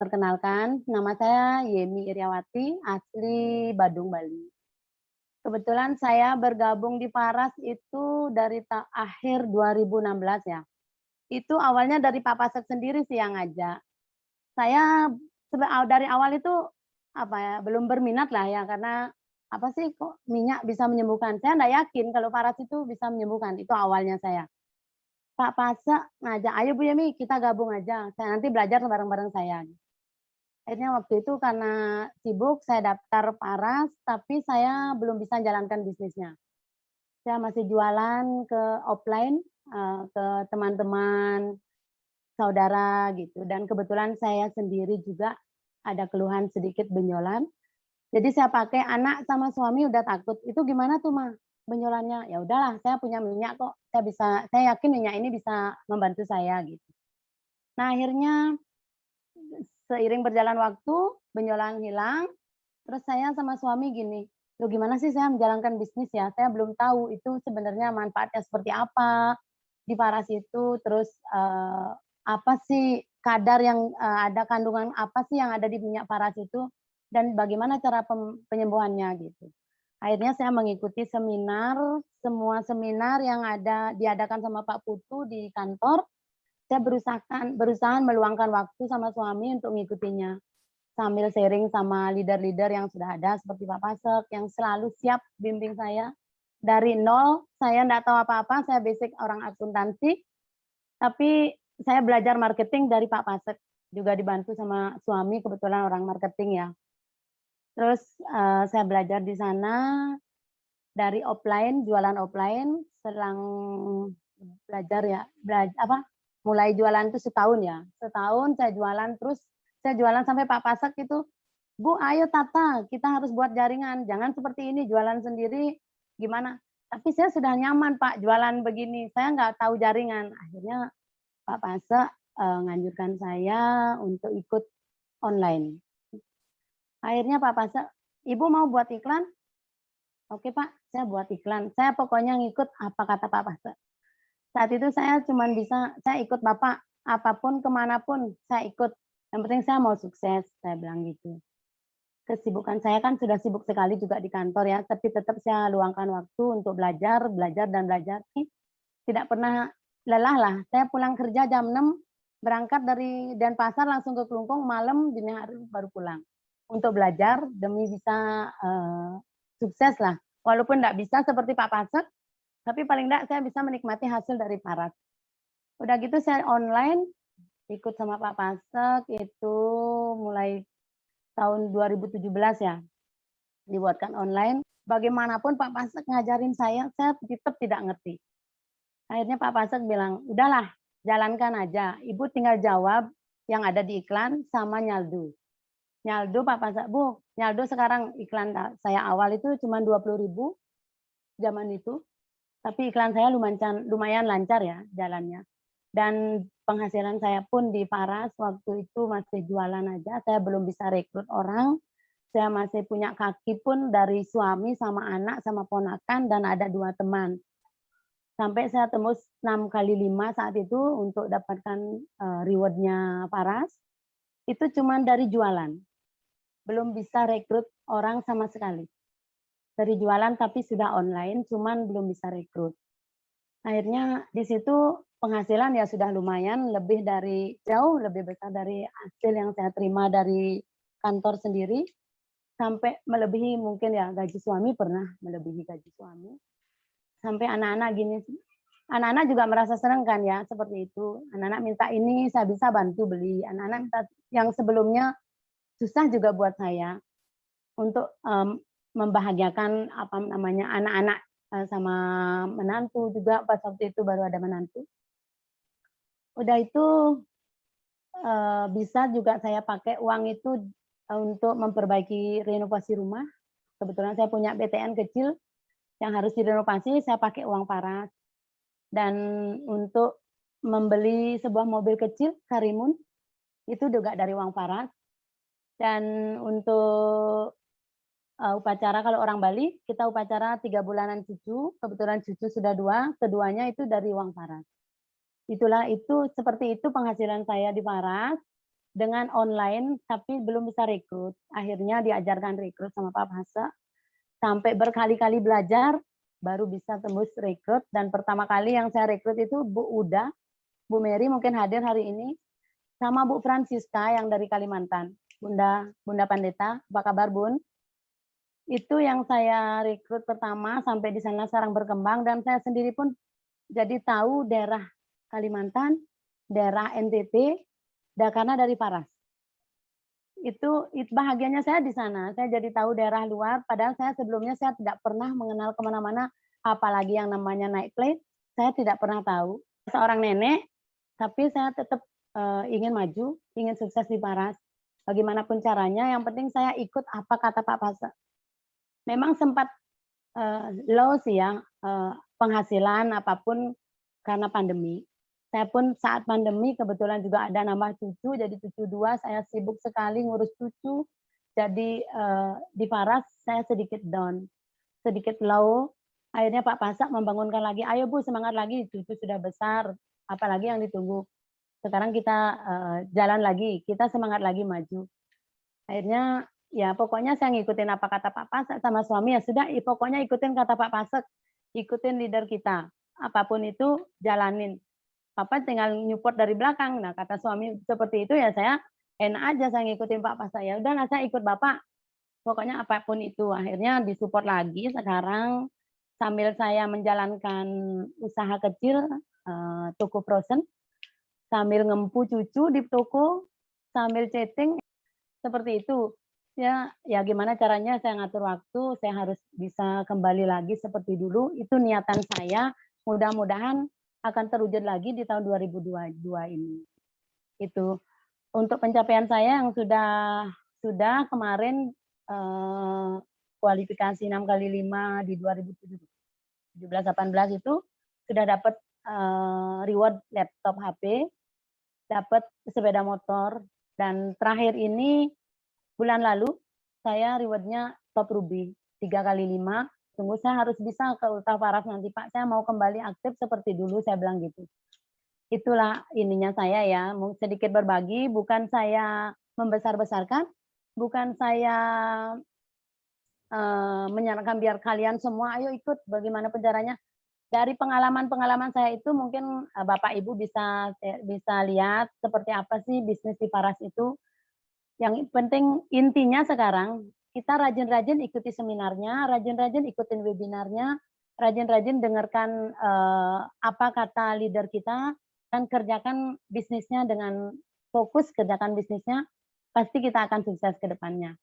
Perkenalkan, nama saya Yemi Iriawati, asli Badung, Bali. Kebetulan saya bergabung di Paras itu dari akhir 2016 ya. Itu awalnya dari Pak Pasek sendiri sih yang ngajak. Saya dari awal itu apa ya, belum berminat lah ya karena apa sih kok minyak bisa menyembuhkan. Saya enggak yakin kalau Paras itu bisa menyembuhkan. Itu awalnya saya. Pak Pasek ngajak, "Ayo Bu Yemi, kita gabung aja. Saya nanti belajar bareng-bareng saya." Akhirnya waktu itu karena sibuk saya daftar Paras, tapi saya belum bisa jalankan bisnisnya. Saya masih jualan ke offline, ke teman-teman, saudara gitu, dan kebetulan saya sendiri juga ada keluhan sedikit benjolan. Jadi saya pakai anak sama suami udah takut, "Itu gimana tuh, Ma, benjolannya?" Ya udahlah, saya punya minyak kok, saya yakin minyak ini bisa membantu saya gitu. Nah akhirnya seiring berjalan waktu, benjolan hilang. Terus saya sama suami gini, "Loh gimana sih saya menjalankan bisnis ya, saya belum tahu itu sebenarnya manfaatnya seperti apa di Paras itu, terus, apa sih kadar yang ada kandungan apa sih yang ada di minyak Paras itu, dan bagaimana cara penyembuhannya," gitu. Akhirnya saya mengikuti seminar, semua seminar yang diadakan sama Pak Putu di kantor, saya berusaha meluangkan waktu sama suami untuk mengikutinya. Sambil sharing sama leader-leader yang sudah ada seperti Pak Pasek yang selalu siap bimbing saya. Dari nol, saya enggak tahu apa-apa, saya basic orang akuntansi, tapi saya belajar marketing dari Pak Pasek, juga dibantu sama suami kebetulan orang marketing ya. Terus, saya belajar di sana dari offline, jualan offline, selang belajar ya, mulai jualan itu setahun ya, setahun saya jualan terus, saya jualan sampai Pak Pasek itu, "Bu, ayo Tata, kita harus buat jaringan, jangan seperti ini, jualan sendiri gimana?" Tapi saya sudah nyaman Pak, jualan begini, saya nggak tahu jaringan. Akhirnya Pak Pasek, nganjurkan saya untuk ikut online. Akhirnya Pak Pasek, "Ibu mau buat iklan?" "Oke Pak, saya buat iklan." Saya pokoknya ngikut apa kata Pak Pasek. Saat itu saya cuman bisa, "Saya ikut Bapak, apapun, kemana pun saya ikut, yang penting saya mau sukses," saya bilang gitu. Kesibukan saya kan sudah sibuk sekali juga di kantor ya, tapi tetap saya luangkan waktu untuk belajar, belajar dan belajar. Tidak pernah lelah lah. Saya pulang kerja jam 6, berangkat dari Denpasar langsung ke Klungkung, malam dini hari baru pulang. Untuk belajar demi bisa, sukses lah. Walaupun nggak bisa seperti Pak Pasek, tapi paling nggak saya bisa menikmati hasil dari Paras. Udah gitu saya online, ikut sama Pak Pasek itu mulai tahun 2017 ya, dibuatkan online. Bagaimanapun Pak Pasek ngajarin saya tetap tidak ngerti. Akhirnya Pak Pasek bilang, "Udahlah, jalankan aja, Ibu tinggal jawab yang ada di iklan sama nyaldu." Nyaldu Pak Pasek, "Bu, nyaldu sekarang iklan saya awal itu cuma 20.000 zaman itu, tapi iklan saya lumayan lancar ya jalannya. Dan penghasilan saya pun di Paras waktu itu masih jualan aja, saya belum bisa rekrut orang, saya masih punya kaki pun dari suami sama anak sama ponakan dan ada 2 teman. Sampai saya tembus 6 kali 5 saat itu untuk dapatkan, reward-nya Paras, itu cuman dari jualan, belum bisa rekrut orang sama sekali. Dari jualan tapi sudah online, cuman belum bisa rekrut. Akhirnya di situ penghasilan ya sudah lumayan jauh lebih besar dari hasil yang saya terima dari kantor sendiri, sampai melebihi mungkin ya gaji suami, pernah melebihi gaji suami. Sampai anak-anak gini, anak-anak juga merasa senang kan ya, seperti itu. Anak-anak minta ini, saya bisa bantu beli. Anak-anak minta yang sebelumnya susah juga buat saya untuk, membahagiakan, apa namanya, anak-anak, sama menantu juga pas waktu itu baru ada menantu. Udah itu, bisa juga saya pakai uang itu, untuk memperbaiki renovasi rumah. Kebetulan saya punya BTN kecil yang harus direnovasi, saya pakai uang Paras. Dan untuk membeli sebuah mobil kecil Karimun, itu juga dari uang Paras. Dan untuk, upacara kalau orang Bali, kita upacara 3 bulanan cucu, kebetulan cucu sudah 2, keduanya itu dari uang Paras. Itu seperti itu penghasilan saya di Paras. dengan online, tapi belum bisa rekrut. Akhirnya diajarkan rekrut sama Pak Hasa, sampai berkali-kali belajar, baru bisa tembus rekrut. Dan pertama kali yang saya rekrut itu Bu Uda, Bu Mary mungkin hadir hari ini, sama Bu Francisca yang dari Kalimantan. Bunda Bunda Pandeta, apa kabar Bun? Itu yang saya rekrut pertama, sampai di sana sekarang berkembang, dan saya sendiri pun jadi tahu daerah Kalimantan, daerah NTT, karena dari Paras. Itu bahagianya saya di sana, saya jadi tahu daerah luar, padahal saya sebelumnya saya tidak pernah mengenal kemana-mana, apalagi yang namanya naik plane, saya tidak pernah tahu. Seorang nenek, tapi saya tetap ingin maju, ingin sukses di Paras. Bagaimanapun caranya, yang penting saya ikut apa kata Pak Pasa. Memang sempat low sih ya, penghasilan apapun karena pandemi. Saya pun saat pandemi kebetulan juga ada nambah cucu, jadi cucu 2, saya sibuk sekali ngurus cucu. Jadi di Paras saya sedikit down, sedikit low. Akhirnya Pak Pasak membangunkan lagi, "Ayo Bu, semangat lagi, cucu sudah besar, apalagi yang ditunggu. Sekarang kita jalan lagi, kita semangat lagi maju." Akhirnya ya pokoknya saya ngikutin apa kata Pak Pasak sama suami, ya sudah pokoknya ikutin kata Pak Pasak, ikutin leader kita, apapun itu jalanin. Papa tinggal nyupport dari belakang. Nah, kata suami seperti itu ya saya enak aja saya ngikutin Pak Pasak. Ya udahlah saya ikut Bapak, pokoknya apapun itu. Akhirnya disupport lagi sekarang sambil saya menjalankan usaha kecil, toko frozen, sambil ngempu cucu di toko, sambil chatting, seperti itu. Ya, ya gimana caranya saya ngatur waktu, saya harus bisa kembali lagi seperti dulu, itu niatan saya, mudah-mudahan akan terwujud lagi di tahun 2022 ini. Itu. Untuk pencapaian saya yang sudah kemarin kualifikasi 6x5 di 2017-18 itu sudah dapat reward laptop HP, dapat sepeda motor, dan terakhir ini bulan lalu saya rewardnya top ruby 3x5. Tunggu saya harus bisa ke Ultra Paras nanti Pak, saya mau kembali aktif seperti dulu, saya bilang gitu. Itulah ininya saya ya, mau sedikit berbagi, bukan saya membesar-besarkan, bukan saya menyarankan biar kalian semua ayo ikut bagaimanapun caranya. Dari pengalaman-pengalaman saya itu mungkin Bapak Ibu bisa lihat seperti apa sih bisnis di Paras itu. Yang penting intinya sekarang kita rajin-rajin ikuti seminarnya, rajin-rajin ikutin webinarnya, rajin-rajin dengarkan apa kata leader kita, dan kerjakan bisnisnya dengan fokus, kerjakan bisnisnya, pasti kita akan sukses ke depannya.